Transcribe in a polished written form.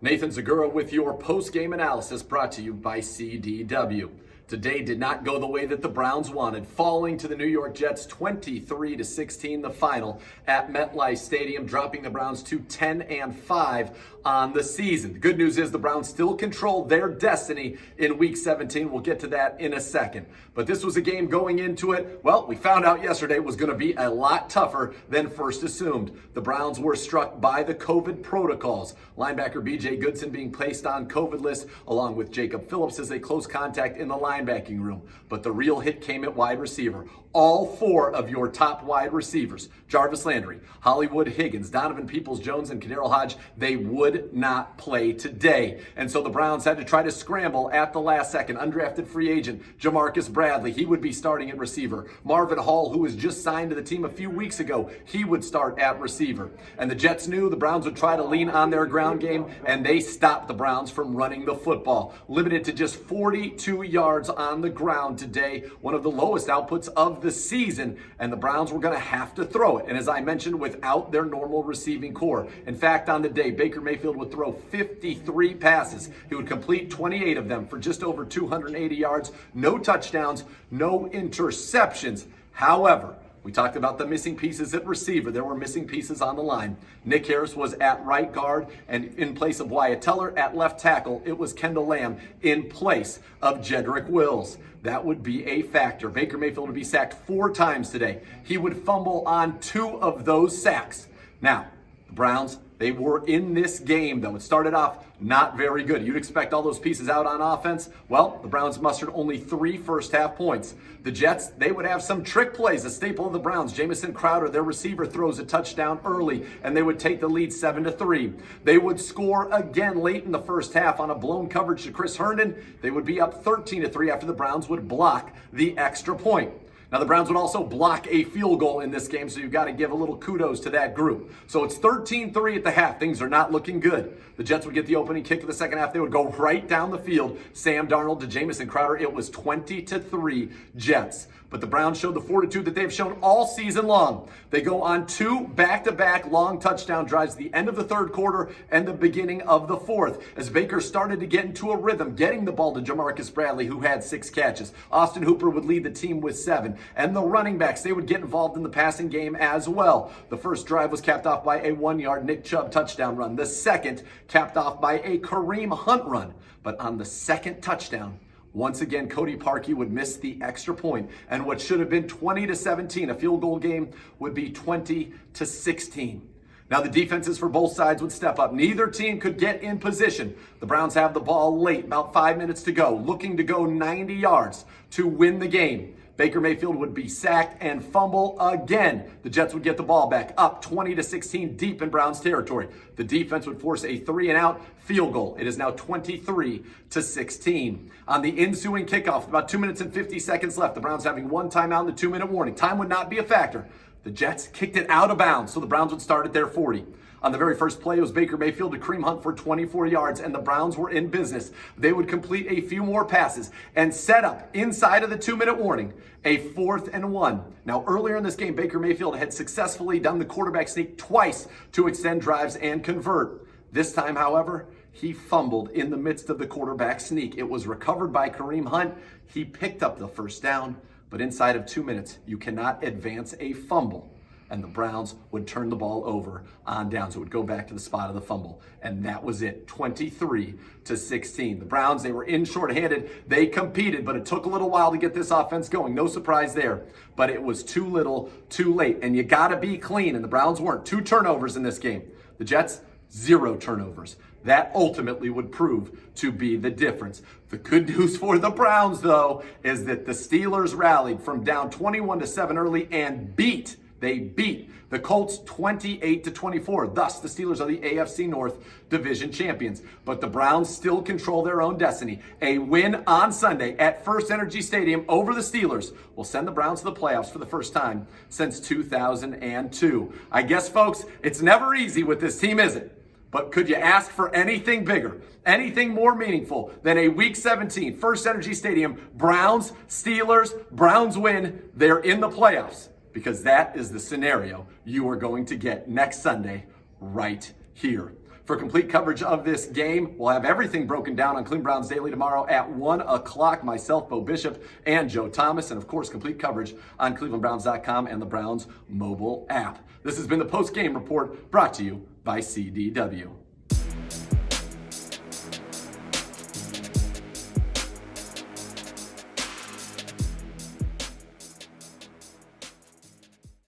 Nathan Zegura with your post-game analysis brought to you by CDW. Today did not go the way that the Browns wanted, falling to the New York Jets 23-16, the final at MetLife Stadium, dropping the Browns to 10-5 on the season. The good news is the Browns still control their destiny in Week 17. We'll get to that in a second. But this was a game going into it, well, we found out yesterday was going to be a lot tougher than first assumed. The Browns were struck by the COVID protocols. Linebacker B.J. Goodson being placed on COVID list, along with Jacob Phillips as a close contact in the linebacking room. But the real hit came at wide receiver. All four of your top wide receivers, Jarvis Landry, Hollywood Higgins, Donovan Peoples-Jones, and Kadarius Hodge, they would not play today. And so the Browns had to try to scramble at the last second. Undrafted free agent Jamarcus Bradley, he would be starting at receiver. Marvin Hall, who was just signed to the team a few weeks ago, he would start at receiver. And the Jets knew the Browns would try to lean on their ground game, and they stopped the Browns from running the football. Limited to just 42 yards on the ground today, one of the lowest outputs of the season, and the Browns were going to have to throw it. And as I mentioned, without their normal receiving core. In fact, on the day, Baker Mayfield would throw 53 passes. He would complete 28 of them for just over 280 yards, no touchdowns, no interceptions. However, we talked about the missing pieces at receiver. There were missing pieces on the line. Nick Harris was at right guard, and in place of Wyatt Teller at left tackle, it was Kendall Lamb in place of Jedrick Wills. That would be a factor. Baker Mayfield would be sacked 4 times today. He would fumble on 2 of those sacks. Now, the Browns, they were in this game, though. It started off not very good. You'd expect all those pieces out on offense. Well, the Browns mustered only 3 first-half points. The Jets, they would have some trick plays, a staple of the Browns. Jamison Crowder, their receiver, throws a touchdown early, and they would take the lead 7-3. They would score again late in the first half on a blown coverage to Chris Herndon. They would be up 13-3 after the Browns would block the extra point. Now, the Browns would also block a field goal in this game, so you've got to give a little kudos to that group. So it's 13-3 at the half. Things are not looking good. The Jets would get the opening kick of the second half. They would go right down the field. Sam Darnold to Jamison Crowder. It was 20-3 Jets. But the Browns showed the fortitude that they've shown all season long. They go on 2 back-to-back long touchdown drives at the end of the third quarter and the beginning of the fourth, as Baker started to get into a rhythm, getting the ball to Jamarcus Bradley, who had 6 catches. Austin Hooper would lead the team with 7. And the running backs, they would get involved in the passing game as well. The first drive was capped off by a 1-yard Nick Chubb touchdown run. The second capped off by a Kareem Hunt run. But on the second touchdown, once again, Cody Parkey would miss the extra point, and what should have been 20-17, a field goal game, would be 20-16. Now, the defenses for both sides would step up. Neither team could get in position. The Browns have the ball late, about 5 minutes to go, looking to go 90 yards to win the game. Baker Mayfield would be sacked and fumble again. The Jets would get the ball back up 20-16 deep in Browns territory. The defense would force a 3-and-out field goal. It is now 23-16. On the ensuing kickoff, about 2 minutes and 50 seconds left. The Browns having 1 timeout and the 2-minute warning. Time would not be a factor. The Jets kicked it out of bounds, so the Browns would start at their 40. On the very first play, it was Baker Mayfield to Kareem Hunt for 24 yards, and the Browns were in business. They would complete a few more passes and set up, inside of the 2-minute warning, a 4th and 1. Now, earlier in this game, Baker Mayfield had successfully done the quarterback sneak twice to extend drives and convert. This time, however, he fumbled in the midst of the quarterback sneak. It was recovered by Kareem Hunt. He picked up the first down, but inside of 2 minutes, you cannot advance a fumble. And the Browns would turn the ball over on downs. It would go back to the spot of the fumble. And that was it, 23-16. The Browns, they were in shorthanded. They competed, but it took a little while to get this offense going. No surprise there. But it was too little, too late. And you got to be clean, and the Browns weren't. 2 turnovers in this game. The Jets, 0 turnovers. That ultimately would prove to be the difference. The good news for the Browns, though, is that the Steelers rallied from down 21-7 early and beat the Colts 28-24. Thus, the Steelers are the AFC North Division champions. But the Browns still control their own destiny. A win on Sunday at First Energy Stadium over the Steelers will send the Browns to the playoffs for the first time since 2002. I guess, folks, it's never easy with this team, is it? But could you ask for anything bigger, anything more meaningful than a Week 17 First Energy Stadium, Browns, Steelers, Browns win, they're in the playoffs? Because that is the scenario you are going to get next Sunday right here. For complete coverage of this game, we'll have everything broken down on Cleveland Browns Daily tomorrow at 1 o'clock. Myself, Bo Bishop, and Joe Thomas. And of course, complete coverage on clevelandbrowns.com and the Browns mobile app. This has been the post-game report brought to you by CDW.